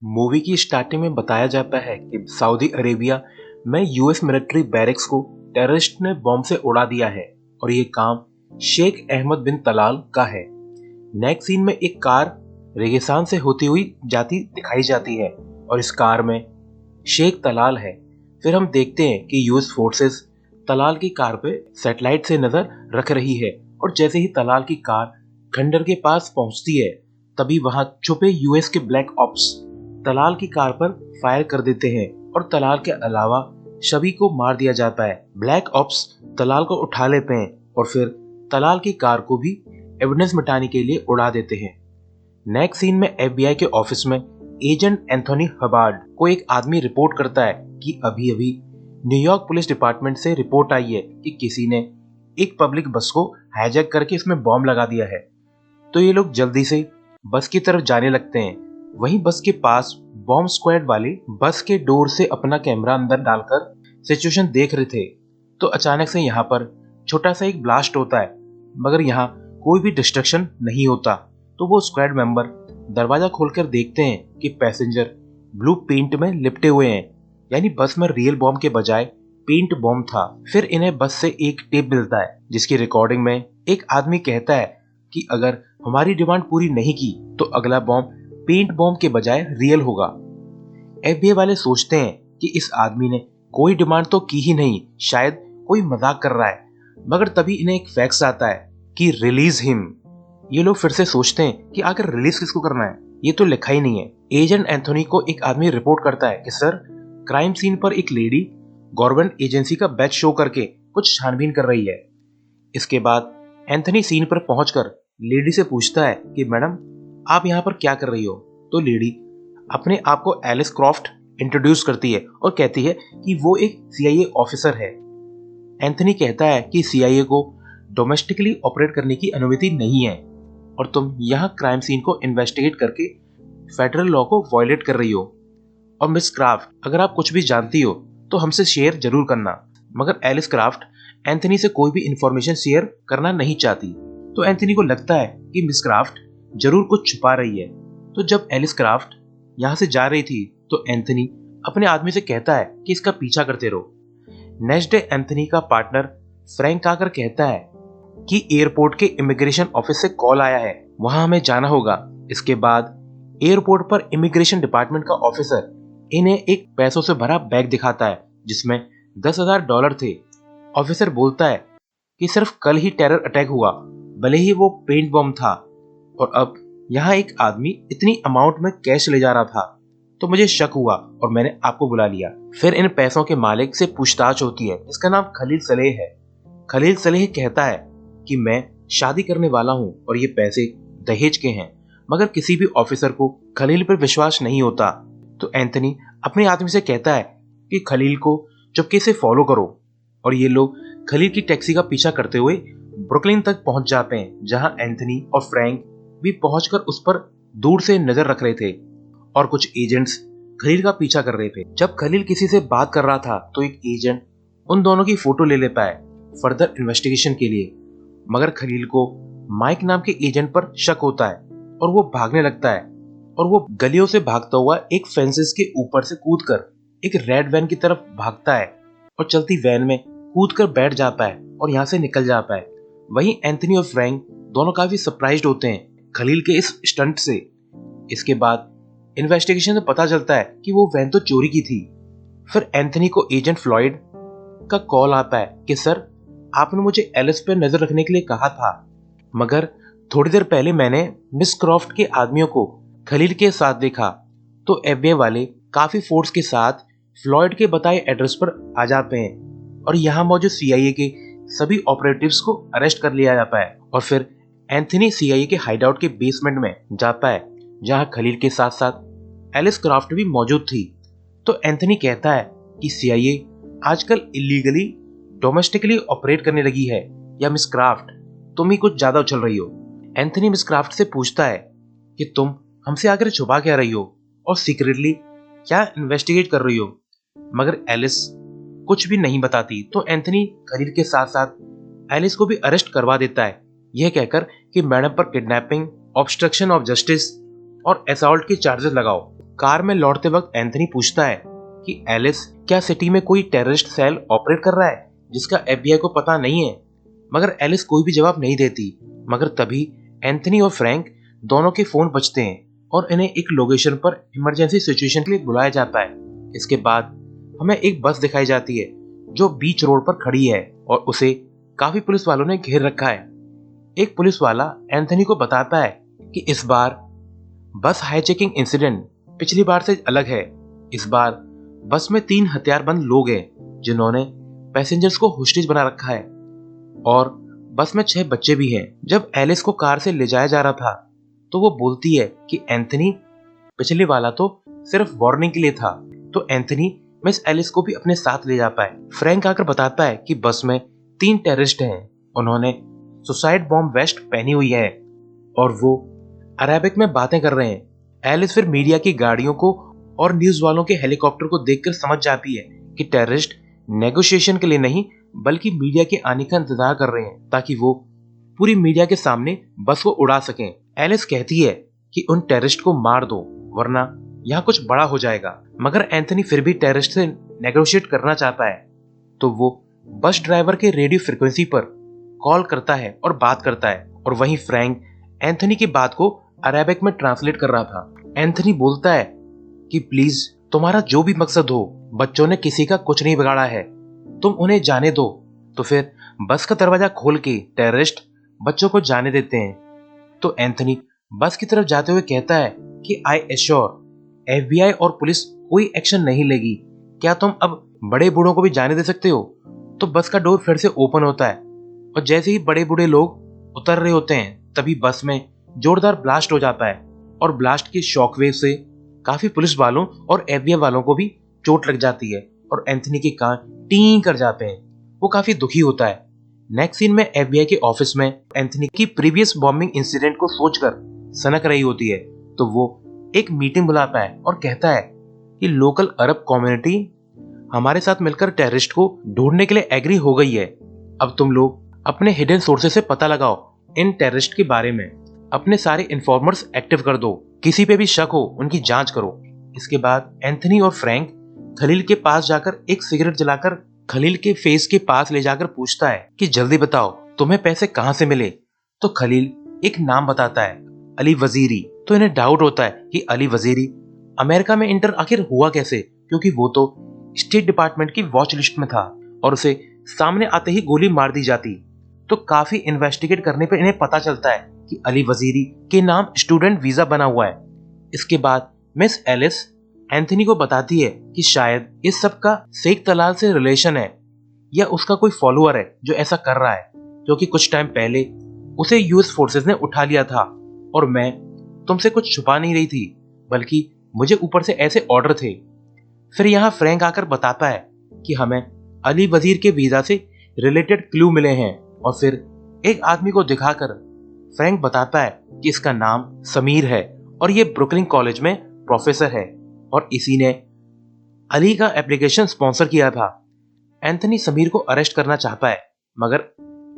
Movie की starting में बताया जाता है कि सऊदी अरेबिया में यूएस मिलिट्री बैरक्स को टेररिस्ट ने बॉम्ब से उड़ा दिया है और ये काम शेख अहमद बिन तलाल का है। नेक्स्ट सीन में एक कार रेगिस्तान से होती हुई जाती दिखाई जाती है और इस कार में शेख तलाल है। फिर हम देखते हैं कि यूएस फोर्सेस तलाल की कार पे सैटेलाइट से नजर रख रही है और जैसे ही तलाल की कार खंडर के पास पहुंचती है तभी वहां छुपे यूएस के ब्लैक ऑप्स तलाल की कार पर फायर कर देते हैं और तलाल के अलावा सभी को मार दिया जाता है। ब्लैक ऑप्स तलाल को उठा लेते हैं और फिर तलाल की कार को भी एविडेंस मिटाने के लिए उड़ा देते हैं। नेक्स्ट सीन में एफबीआई के ऑफिस में एजेंट एंथोनी हबार्ड को एक आदमी रिपोर्ट करता है कि अभी अभी न्यूयॉर्क पुलिस डिपार्टमेंट से रिपोर्ट आई है कि किसी ने एक पब्लिक बस को हाईजैक करके इसमें बॉम्ब लगा दिया है। तो ये लोग जल्दी से बस की तरफ जाने लगते हैं। वहीं बस के पास बॉम्ब स्क्वाड वाले बस के डोर से अपना कैमरा अंदर डालकर सिचुएशन देख रहे थे। तो अचानक से यहाँ पर छोटा सा एक ब्लास्ट होता है, मगर यहाँ कोई भी डिस्ट्रक्शन नहीं होता। तो वो स्क्वाड मेंबर दरवाजा खोलकर देखते हैं कि पैसेंजर ब्लू पेंट में लिपटे हुए हैं, यानी बस में रियल बॉम्ब के बजाय पेंट बॉम्ब था। फिर इन्हें बस से एक टेप मिलता है जिसकी रिकॉर्डिंग में एक आदमी कहता है कि अगर हमारी डिमांड पूरी नहीं की तो अगला बॉम्ब पेंट बॉम्ब के बजाय रियल होगा। एफबीआई वाले सोचते हैं कि इस आदमी ने कोई डिमांड तो की ही नहीं, शायद कोई मजाक कर रहा है। मगर तभी इन्हें एक फैक्स आता है कि रिलीज हिम। ये लोग फिर से सोचते हैं कि आखिर रिलीज किसको करना है, ये तो लिखा ही नहीं है। एजेंट एंथोनी को एक आदमी रिपोर्ट करता है कि सर, क्राइम सीन पर एक लेडी गवर्नमेंट एजेंसी का बैच शो करके कुछ छानबीन कर रही है। इसके बाद एंथोनी सीन पर पहुंचकर लेडी से पूछता है कि मैडम, आप यहाँ पर क्या कर रही हो। तो लेडी अपने आप को एलिस क्रॉफ्ट इंट्रोड्यूस करती है और कहती है कि वो एक सीआईए ऑफिसर है। एंथनी कहता है कि सीआईए को डोमेस्टिकली ऑपरेट करने की अनुमति नहीं है और तुम यहाँ क्राइम सीन को इन्वेस्टिगेट करके फेडरल लॉ को वायलेट कर रही हो। और मिस क्राफ्ट, अगर आप कुछ भी जानती हो तो हमसे शेयर जरूर करना। मगर एलिस क्राफ्ट एंथनी से कोई भी इंफॉर्मेशन शेयर करना नहीं चाहती। तो एंथनी को लगता है कि मिस क्राफ्ट जरूर कुछ छुपा रही है। तो जब एलिस क्राफ्ट यहाँ से जा रही थी तो एंथनी अपने आदमी से कहता है कि इसका पीछा करते रहो। नेक्स्ट डे एंथनी का पार्टनर फ्रैंक आकर कहता है कि एयरपोर्ट के इमिग्रेशन ऑफिस से कॉल आया है, वहां हमें जाना होगा। इसके बाद एयरपोर्ट पर इमिग्रेशन डिपार्टमेंट का ऑफिसर इन्हें एक पैसों से भरा बैग दिखाता है जिसमें $10,000 थे। ऑफिसर बोलता है कि सिर्फ कल ही टेरर अटैक हुआ, भले ही वो पेंट बॉम्ब था, और अब यहाँ एक आदमी इतनी अमाउंट में कैश ले जा रहा था। तो मुझे शक हुआ और मैंने आपको बुला लिया। फिर इन पैसों के मालिक से पूछताछ होती है, इसका नाम खलील सलेह है। खलील सलेह कहता है कि मैं शादी करने वाला हूँ और ये पैसे दहेज के हैं। मगर किसी भी ऑफिसर को खलील पर विश्वास नहीं होता। तो एंथनी अपने आदमी से कहता है कि खलील को चुपके से फॉलो करो, और ये लोग खलील की टैक्सी का पीछा करते हुए ब्रुकलिन तक पहुंच जाते हैं, जहां एंथनी और फ्रैंक भी पहुंचकर उस पर दूर से नजर रख रहे थे और कुछ एजेंट्स खलील का पीछा कर रहे थे। जब खलील किसी से बात कर रहा था तो एक एजेंट उन दोनों की फोटो ले लेता है फर्दर इन्वेस्टिगेशन के लिए। मगर खलील को माइक नाम के एजेंट पर शक होता है और वो भागने लगता है, और वो गलियों से भागता हुआ एक फेंसेस के ऊपर से कूदकर एक रेड वैन की तरफ भागता है और चलती वैन में कूदकर बैठ जाता है और यहाँ से निकल जाता है। वहीं एंथनी और फ्रैंक दोनों काफी सरप्राइज्ड होते हैं खलील के इस स्टंट से। इसके बाद इन्वेस्टिगेशन में पता चलता है कि वो वैन तो चोरी की थी। फिर एंथनी को एजेंट फ्लॉयड का कॉल आता है कि सर, आपने मुझे एलिस पर नजर रखने के लिए कहा था, मगर थोड़ी देर पहले मैंने मिस क्रॉफ्ट के आदमियों को खलील के साथ देखा। तो एफबीआई वाले काफी फोर्स के साथ फ्लॉयड के बताए एड्रेस पर आ जाते हैं और यहाँ मौजूद सीआईए के सभी ऑपरेटिव्स को अरेस्ट कर लिया जाता है। और फिर एंथनी सीआईए के हाइडआउट के बेसमेंट में जाता है जहाँ खलील के साथ साथ एलिस क्राफ्ट भी मौजूद थी। तो एंथनी कहता है कि सीआईए आजकल इलीगली डोमेस्टिकली ऑपरेट करने लगी है, या मिस क्राफ्ट तुम ही कुछ ज्यादा उछल रही हो। एंथनी मिस क्राफ्ट से पूछता है कि तुम हमसे आकर छुपा क्या रही हो और सीक्रेटली क्या इन्वेस्टिगेट कर रही हो। मगर एलिस कुछ भी नहीं बताती। तो एंथनी खलील के साथ साथ एलिस को भी अरेस्ट करवा देता है, यह कहकर कि मैडम पर किडनैपिंग, ऑब्स्ट्रक्शन ऑफ जस्टिस और असॉल्ट के चार्जेस लगाओ। कार में लौटते वक्त एंथनी पूछता है कि एलिस, क्या सिटी में कोई टेररिस्ट सेल ऑपरेट कर रहा है जिसका एफबीआई को पता नहीं है? मगर एलिस कोई भी जवाब नहीं देती। मगर तभी एंथनी और फ्रैंक दोनों के फोन बजते हैं और इन्हें एक लोकेशन पर इमरजेंसी सिचुएशन के लिए बुलाया जाता है। इसके बाद हमें एक बस दिखाई जाती है जो बीच रोड पर खड़ी है और उसे काफी पुलिस वालों ने घेर रखा है। एक पुलिस वाला एंथनी को बताता है कि इस बार बस हाईजैकिंग इंसिडेंट पिछली बार से अलग है। इस बार बस में 3 हथियारबंद लोग हैं जिन्होंने पैसेंजर्स को होस्टेज बना रखा है और बस में 6 बच्चे भी हैं। जब एलिस को कार से ले जाया जा रहा था तो वो बोलती है कि एंथनी, पिछले वाला तो सिर्फ वार्निंग के लिए था। तो एंथनी मिस एलिस को भी अपने साथ ले जाता है। फ्रैंक आकर बताता है कि बस में 3 टेररिस्ट हैं, उन्होंने सुसाइड बॉम्ब वेस्ट पहनी हुई है और वो अरेबिक में बातें कर रहे हैं। एलिस फिर मीडिया की गाड़ियों को और न्यूज वालों के हेलीकॉप्टर को देखकर समझ जाती है कि टेररिस्ट नेगोशिएशन के लिए नहीं बल्कि मीडिया के आने का इंतजार कर रहे हैं ताकि वो पूरी मीडिया के सामने बस को उड़ा सकें। एलिस कहती है कि उन टेररिस्ट को मार दो वरना यहाँ कुछ बड़ा हो जाएगा। मगर एंथनी फिर भी टेररिस्ट से नेगोशिएट करना चाहता है तो वो बस ड्राइवर के रेडियो फ्रिक्वेंसी पर कॉल करता है और बात करता है और वहीं फ्रैंक एंथनी की बात को अरेबिक में ट्रांसलेट कर रहा था। एंथनी बोलता है कि प्लीज, तुम्हारा जो भी मकसद हो, बच्चों ने किसी का कुछ नहीं बिगाड़ा है, तुम उन्हें जाने दो। तो फिर बस का दरवाजा खोल के टेररिस्ट बच्चों को जाने देते हैं। तो एंथनी बस की तरफ जाते हुए कहता है कि आई एश्योर एफबीआई और पुलिस कोई एक्शन नहीं लेगी। क्या तुम अब बड़े बूढ़ों को भी जाने दे सकते हो? तो बस का डोर फिर से ओपन होता है और जैसे ही बड़े बूढ़े लोग उतर रहे होते हैं तभी बस में जोरदार ब्लास्ट हो जाता है और ब्लास्ट की शॉकवेव से काफी पुलिस वालों और एफबीआई वालों को भी चोट लग जाती है और एंथनी के कान टीं कर जाते हैं। वो काफी दुखी होता है। नेक्स्ट सीन में एफबीआई के ऑफिस में एंथनी की प्रीवियस बॉम्बिंग इंसिडेंट को सोचकर सनक रही होती है तो वो एक मीटिंग बुलाता है और कहता है कि लोकल अरब कम्युनिटी हमारे साथ मिलकर टेररिस्ट को ढूंढने के लिए एग्री हो गई है। अब तुम लोग अपने हिडन सोर्सेस से पता लगाओ इन टेररिस्ट के बारे में, अपने सारे इन्फॉर्मर्स एक्टिव कर दो, किसी पे भी शक हो उनकी जांच करो। इसके बाद एंथनी और फ्रैंक खलील के पास जाकर एक सिगरेट जलाकर खलील के फेस के पास ले जाकर पूछता है कि जल्दी बताओ तुम्हें पैसे कहां से मिले। तो खलील एक नाम बताता है, अली वजीरी। तो इन्हें डाउट होता है कि अली वजीरी अमेरिका में इंटर आखिर हुआ कैसे, क्योंकि वो तो स्टेट डिपार्टमेंट की वॉच लिस्ट में था और उसे सामने आते ही गोली मार दी जाती। तो काफी इन्वेस्टिगेट करने पर इन्हें पता चलता है कि अली वजीरी के नाम स्टूडेंट वीजा बना हुआ है। इसके बाद मिस एलिस एंथनी को बताती है कि शायद इस सब का शेख तलाल से रिलेशन है या उसका कोई फॉलोअर है जो ऐसा कर रहा है, क्योंकि कुछ टाइम पहले उसे यूएस फोर्सेस ने उठा लिया था और मैं तुमसे कुछ छुपा नहीं रही थी बल्कि मुझे ऊपर से ऐसे ऑर्डर थे। फिर यहाँ फ्रैंक आकर बताता है कि हमें अली वजीर के वीजा से रिलेटेड क्लू मिले हैं और फिर एक आदमी को दिखाकर फ्रैंक बताता है कि इसका नाम समीर है और ये ब्रुकलिन कॉलेज में प्रोफेसर है और इसी ने अली का एप्लीकेशन स्पॉन्सर किया था। एंथनी समीर को अरेस्ट करना चाहता है मगर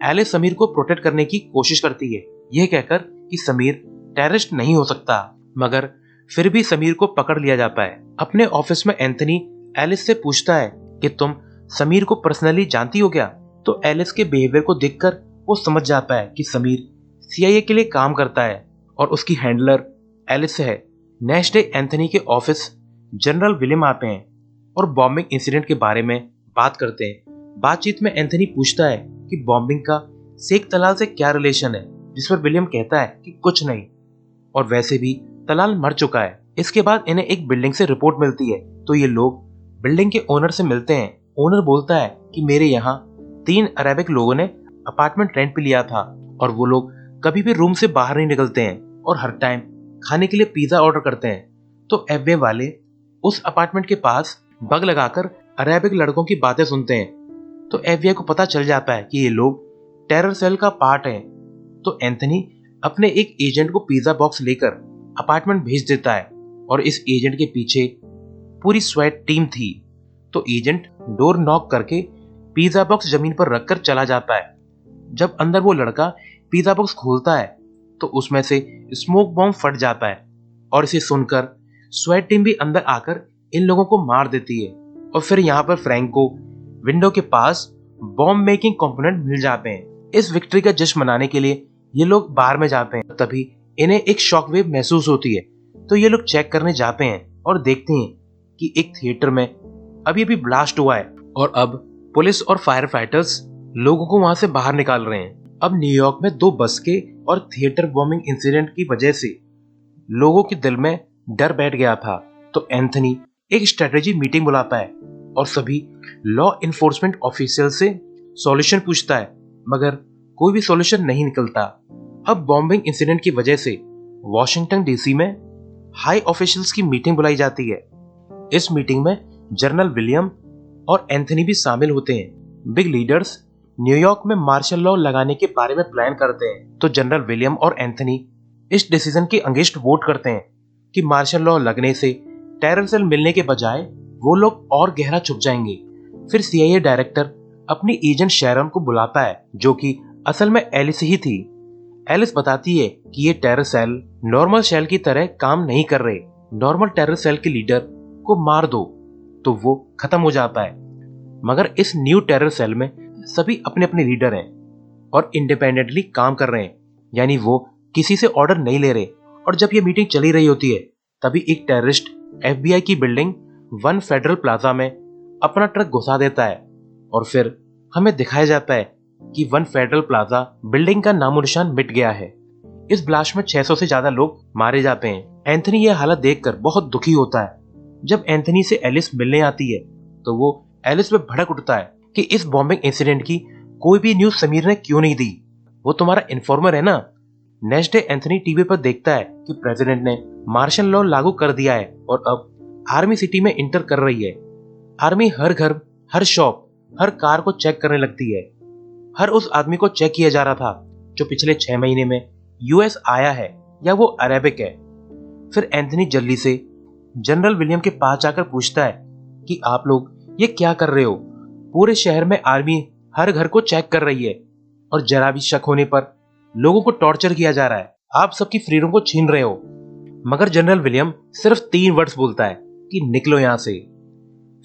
एलिस समीर को प्रोटेक्ट करने की कोशिश करती है, यह कहकर कि समीर टेररिस्ट नहीं हो सकता, मगर फिर भी समीर को पकड़ लिया जाता है। अपने ऑफिस में एंथनी एलिस से पूछता है कि तुम समीर को पर्सनली जानती हो क्या? तो एलिस के बिहेवियर को देखकर वो समझ जाता है कि समीर सीआईए के लिए काम करता है और उसकी हैंडलर एलिस है। नेक्स्ट डे एंथनी के ऑफिस जनरल विलियम आते हैं और बॉम्बिंग इंसिडेंट के बारे में बात करते हैं। बातचीत में एंथनी पूछता है कि बॉम्बिंग का शेख तलाल से क्या रिलेशन है, जिस पर विलियम कहता है कि कुछ नहीं और वैसे भी तलाल मर चुका है। इसके बाद इन्हें एक बिल्डिंग से रिपोर्ट मिलती है तो ये लोग बिल्डिंग के ओनर से मिलते हैं। ओनर बोलता है कि मेरे यहाँ 3 अरेबिक लोगों ने अपार्टमेंट रेंट पे लिया था और वो लोग कभी भी रूम से बाहर नहीं निकलते हैं और हर टाइम खाने के लिए पिज्जा ऑर्डर करते हैं। तो एफबीआई वाले उस अपार्टमेंट के पास बग लगाकर अरेबिक लड़कों की बातें सुनते हैं। तो एफबीआई को पता चल जाता है कि ये लोग टेरर सेल का पार्ट हैं। तो एंथनी अपने एक एजेंट को पिज्जा बॉक्स लेकर अपार्टमेंट भेज देता है और इस एजेंट के पीछे पूरी स्वैट टीम थी। तो एजेंट डोर नॉक करके पिज्जा बॉक्स जमीन पर रखकर चला जाता है। जब अंदर वो लड़का पिज्जा बॉक्स खोलता है तो उसमें से स्मोक बॉम्ब फट जाता है और इसे सुनकर स्वैट टीम भी अंदर आकर इन लोगों को मार देती है और फिर यहाँ पर फ्रैंक को विंडो के पास बॉम्ब मेकिंग कंपोनेंट मिल जाते हैं। इस विक्ट्री का जश्न मनाने के लिए ये लोग बाहर में जाते हैं। तभी इन्हें एक शॉकवेव महसूस होती है, तो ये लोग चेक करने जाते हैं और देखते हैं कि एक थिएटर में अभी अभी ब्लास्ट हुआ है और अब पुलिस और फायर फाइटर्स लोगों को वहां से बाहर निकाल रहे हैं। अब न्यूयॉर्क में 2 बस के और थिएटर बॉम्बिंग इंसिडेंट की वजह से लोगों के दिल में डर बैठ गया था, तो एंथनी एक स्ट्रेटेजी मीटिंग बुलाता है और सभी लॉ इन्फोर्समेंट ऑफिशियल से सॉल्यूशन पूछता है, मगर कोई भी सॉल्यूशन नहीं निकलता। अब बॉम्बिंग इंसिडेंट की वजह से वॉशिंगटन डीसी में हाई ऑफिशियल्स की मीटिंग बुलाई जाती है। इस मीटिंग में जनरल विलियम और एंथनी भी शामिल होते हैं। बिग लीडर्स न्यूयॉर्क में मार्शल लॉ लगाने के बारे में प्लान करते हैं, तो जनरल विलियम और एंथनी इस डिसीजन के अगेंस्ट वोट करते हैं कि मार्शल लॉ लगने से टेरर सेल मिलने के बजाय वो लोग और गहरा छुप जाएंगे। फिर सीआईए डायरेक्टर अपनी एजेंट शैरन को बुलाता है, जो कि असल में एलिस ही थी। एलिस बताती है कि ये टेरर सेल नॉर्मल सेल की तरह काम नहीं कर रहे, नॉर्मल टेरर सेल के लीडर को मार दो तो वो खत्म हो जाता है। मगर इस न्यू टेरर सेल में सभी अपने अपने लीडर हैं और इंडिपेंडेंटली काम कर रहे हैं, यानी वो किसी से ऑर्डर नहीं ले रहे। और जब ये मीटिंग चली रही होती है, तभी एक टेररिस्ट एफबीआई की बिल्डिंग 1 फेडरल प्लाजा में अपना ट्रक घुसा देता है और फिर हमें दिखाया जाता है कि 1 फेडरल प्लाजा बिल्डिंग का नामो निशान मिट गया है। इस ब्लास्ट में 600 से ज्यादा लोग मारे जाते हैं। एंथनी यह हालत देखकर बहुत दुखी होता है। जब एंथनी से एलिस मिलने आती है तो वो एलिस पे भड़क उठता है कि इस बॉम्बिंग इंसिडेंट की कोई भी न्यूज समीर ने क्यों नहीं दी, वो तुम्हारा इन्फॉर्मर है ना। नेक्स्ट डे एंथनी टीवी पर देखता है कि प्रेसिडेंट ने मार्शल लॉ लागू कर दिया है और अब आर्मी सिटी में इंटर कर रही है। आर्मी हर घर, हर शॉप, हर कार को चेक करने लगती है। हर उस आदमी को चेक किया जा रहा था जो पिछले 6 महीने में यूएस आया है या वो अरेबिक है। फिर एंथनी जल्दी से जनरल विलियम के पास जाकर पूछता है कि आप लोग ये क्या कर रहे हो। पूरे शहर में आर्मी हर घर को चेक कर रही है और जरा भी शक होने पर लोगों को टॉर्चर किया जा रहा है। आप सबकी फ्रीडम को छीन रहे हो। मगर जनरल विलियम सिर्फ 3 वर्ड्स बोलता है कि निकलो यहां से।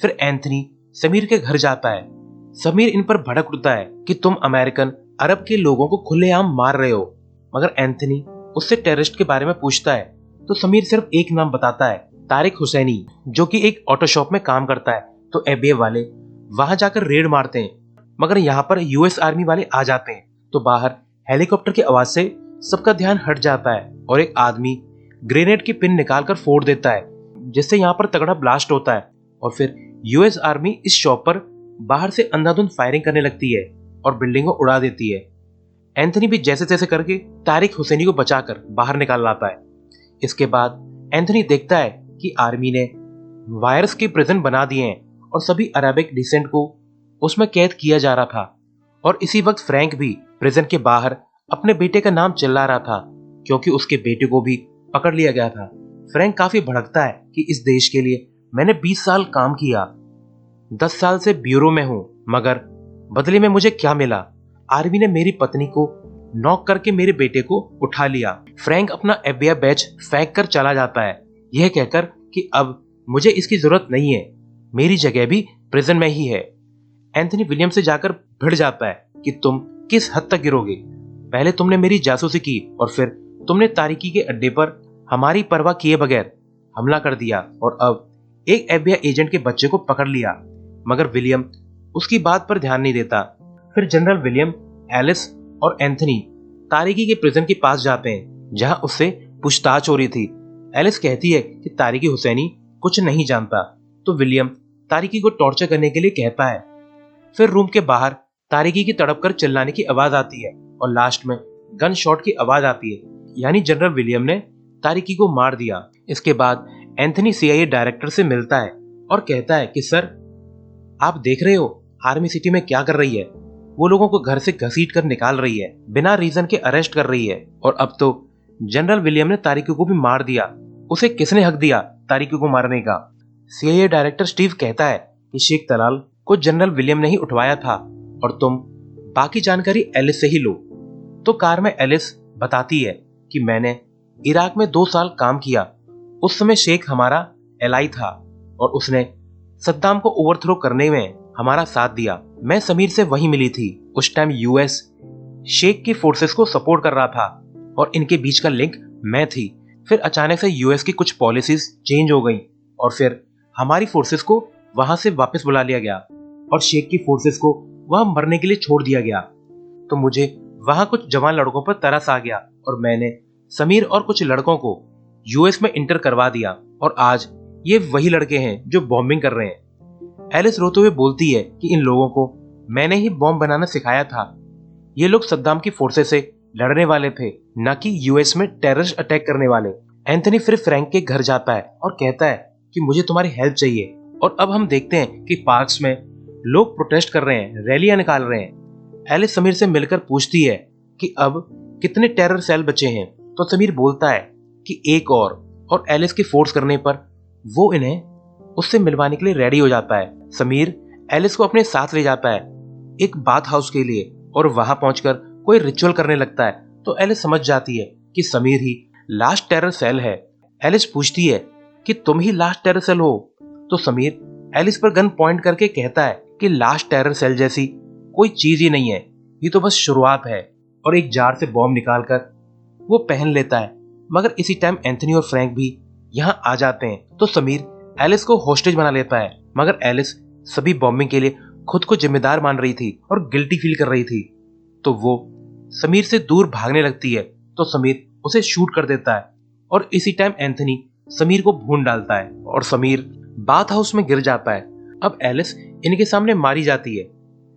फिर एंथनी समीर के घर जाता है। समीर इन पर भड़क उठता है कि तुम अमेरिकन अरब के लोगों को खुलेआम मार रहे हो। मगर एंथनी उससे टेररिस्ट के बारे में पूछता है तो समीर सिर्फ एक नाम बताता है, तारिक हुसैनी, जो कि एक ऑटो शॉप में काम करता है। तो एफबीआई वाले वहां जाकर रेड मारते हैं, मगर यहाँ पर यूएस आर्मी वाले आ जाते हैं। तो बाहर हेलीकॉप्टर की आवाज से सबका ध्यान हट जाता है और एक आदमी ग्रेनेड की पिन निकालकर फोड़ देता है, जिससे यहाँ पर तगड़ा ब्लास्ट होता है। और फिर यूएस आर्मी इस शॉप पर बाहर से अंधाधुंध फायरिंग करने लगती है और बिल्डिंग को उड़ा देती है। एंथनी भी जैसे तैसे करके तारिक हुसैनी को बचाकर बाहर निकाल लाता है। इसके बाद एंथनी देखता है कि आर्मी ने वायरस की प्रिजन बना दिए हैं और सभी अरेबिक डिसेंट को उसमें कैद किया जा रहा था। और इसी वक्त फ्रैंक भी प्रिजन के बाहर अपने बेटे का नाम चिल्ला रहा था, क्योंकि उसके बेटे को भी पकड़ लिया गया था। फ्रैंक काफी भड़कता है कि इस देश के लिए मैंने 20 साल काम किया, 10 साल से ब्यूरो में हूं, मगर बदले में मुझे क्या मिला। आर्मी ने मेरी पत्नी को नॉक करके मेरे बेटे को उठा लिया। फ्रैंक अपना एफबीआई बैच फेंक कर चला जाता है, यह कहकर कि अब मुझे इसकी जरूरत नहीं है, मेरी जगह भी प्रिजन में ही है। एंथनी विलियम से जाकर भिड़ जाता है कि तुम किस हद तक गिरोगे। पहले तुमने मेरी जासूसी की और फिर तुमने तारिकी के अड्डे पर हमारी परवाह किए बगैर हमला कर दिया और अब एक एफबीआई एजेंट के बच्चे को पकड़ लिया। मगर विलियम उसकी बात पर ध्यान नहीं देता। फिर जनरल विलियम, एलिस और एंथनी तारिकी के प्रिजन के पास जाते हैं, जहां उससे पूछताछ हो रही थी। एलिस कहती है कि तारिकी हुसैनी कुछ नहीं जानता, तो विलियम तारिकी को टॉर्चर करने के लिए कहता है। फिर रूम के बाहर तारिकी की तड़प कर चिल्लाने की आवाज आती है और लास्ट में गन शॉट की आवाज आती है, यानी जनरल विलियम ने तारिकी को मार दिया। इसके बाद एंथनी सीआईए डायरेक्टर से मिलता है और कहता है कि सर, आप देख रहे हो आर्मी सिटी में क्या कर रही है। वो लोगों को घर से घसीट कर निकाल रही है, बिना रीजन के अरेस्ट कर रही है। और अब तो जनरल विलियम ने तारिकी को भी मार दिया। उसे किसने हक दिया तारिकी को मारने का। सीआईए डायरेक्टर स्टीव कहता है कि शेख तलाल को जनरल विलियम ने ही उठवाया था और तुम बाकी जानकारी एलिस से ही लो। तो कार में एलिस बताती है कि मैंने इराक में 2 साल काम किया, उस समय शेख हमारा एलाई था और उसने सद्दाम को ओवरथ्रो करने में हमारा साथ दिया। मैं समीर से वही मिली थी। उस टाइम यूएस शेख की फोर्सेस को सपोर्ट कर रहा था और इनके बीच का लिंक मैं थी। फिर अचानक से यूएस की कुछ पॉलिसीज चेंज हो गई और फिर हमारी फोर्सेस को वहां से वापस बुला लिया गया और शेख की फोर्सेस को वहां मरने के लिए छोड़ दिया गया। तो मुझे वहां कुछ जवान लड़कों पर तरस आ गया और मैंने समीर और कुछ लड़कों को यूएस में इंटर करवा दिया और आज ये वही लड़के हैं जो बॉम्बिंग कर रहे हैं। एलिस रोते हुए बोलती है कि इन लोगों को मैंने ही बॉम्ब बनाना सिखाया था। ये लोग सद्दाम की फोर्सेस से लड़ने वाले थे, न कि यूएस में टेररिस्ट अटैक करने वाले। एंथनी फिर फ्रैंक के घर जाता है और कहता है कि मुझे तुम्हारी हेल्प चाहिए। और अब हम देखते हैं कि पार्क्स में लोग प्रोटेस्ट कर रहे हैं, रैलियां निकाल रहे हैं। एलिस समीर से मिलकर पूछती है कि अब कितने टेरर सेल बचे हैं। तो समीर बोलता है कि एक और एलिस की फोर्स करने पर वो इन्हें उससे मिलवाने के लिए रेडी हो जाता है। समीर एलिस को अपने साथ ले जाता है एक बाथ हाउस के लिए और वहां पहुंचकर कोई रिचुअल करने लगता है। तो एलिस समझ जाती है कि समीर ही लास्ट टेरर सेल है। एलिस पूछती है कि तुम ही लास्ट टेरर सेल हो। तो समीर एलिस पर गन पॉइंट करके कहता है कि लास्ट टेरर सेल जैसी कोई चीज ही नहीं है, ये तो बस शुरुआत है। और एक जार से बॉम्ब निकालकर वो पहन लेता है। मगर इसी टाइम एंथनी और फ्रैंक भी यहाँ आ जाते हैं। तो समीर एलिस को होस्टेज बना लेता है, मगर एलिस सभी बॉम्बिंग के लिए खुद को जिम्मेदार मान रही थी और गिल्टी फील कर रही थी। तो वो समीर से दूर भागने लगती है तो समीर उसे शूट कर देता है और इसी टाइम एंथनी समीर को भून डालता है और समीर बाथ हाउस में गिर जाता है। अब एलिस इनके सामने मारी जाती है।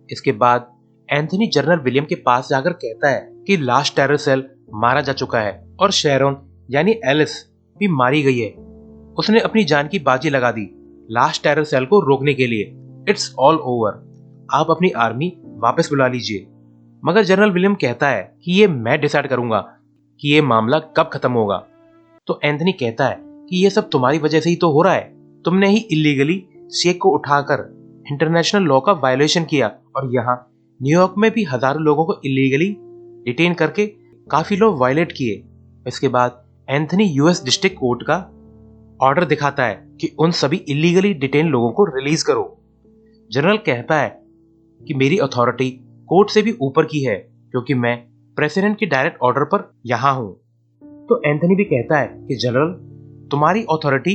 इसके बाद एंथनी जनरल विलियम के पास जाकर कहता है कि लास्ट टेरर सेल मारा जा चुका है और शेरोन यानी एलिस भी मारी गई है। उसने अपनी जान की बाजी लगा दी लास्ट टेरर सेल को रोकने के लिए। इट्स ऑल ओवर, आप अपनी आर्मी वापस बुला लीजिए। मगर जनरल विलियम कहता है कि ये मैं डिसाइड करूंगा कि ये मामला कब खत्म होगा। तो एंथनी कहता है कि ये सब तुम्हारी वजह से ही तो हो रहा है। तुमने ही इलीगली शेख को उठाकर इंटरनेशनल लॉ का वायलेशन किया और यहाँ न्यूयॉर्क में भी हजारों लोगों को इलीगली डिटेन करके काफी लॉ वायलेट किए। इसके बाद एंथनी यूएस डिस्ट्रिक्ट कोर्ट का ऑर्डर दिखाता है कि उन सभी इलीगली डिटेन लोगों को रिलीज करो। जनरल कहता है कि मेरी अथॉरिटी कोर्ट से भी ऊपर की है क्योंकि मैं प्रेसिडेंट के डायरेक्ट ऑर्डर पर यहां हूं। तो एंथनी भी कहता है कि जनरल, तुम्हारी अथॉरिटी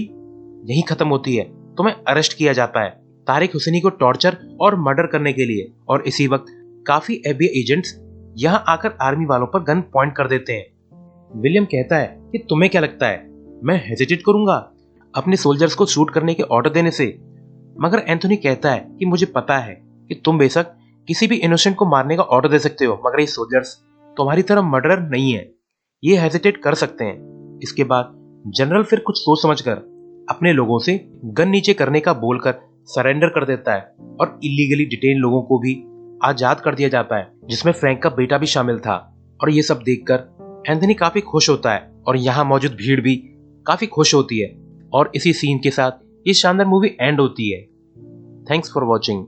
यहीं खत्म होती है। तुम्हें अरेस्ट किया जाता है तारिक हुसैनी को टॉर्चर और मर्डर करने के लिए। और इसी वक्त काफी एफबीआई एजेंट्स यहां आकर आर्मी वालों पर गन पॉइंट कर देते हैं। विलियम कहता है कि तुम्हें क्या लगता है मैं हेजिटेट करूंगा अपने सोल्जर्स को शूट करने के ऑर्डर देने से? मगर एंथनी कहता है कि मुझे पता है कि तुम बेशक किसी भी इनोसेंट को मारने का ऑर्डर दे सकते हो, मगर ये सोल्जर्स तुम्हारी तरह मर्डरर नहीं है, ये हेजिटेट कर सकते हैं। इसके बाद जनरल फिर कुछ सोच समझकर अपने लोगों से गन नीचे करने का बोलकर सरेंडर कर देता है और इलीगली डिटेन लोगों को भी आजाद कर दिया जाता है, जिसमें फ्रैंक का बेटा भी शामिल था। और ये सब देखकर एंथनी काफी खुश होता है और यहाँ मौजूद भीड़ भी काफी खुश होती है। और इसी सीन के साथ ये शानदार मूवी एंड होती है। Thanks for watching.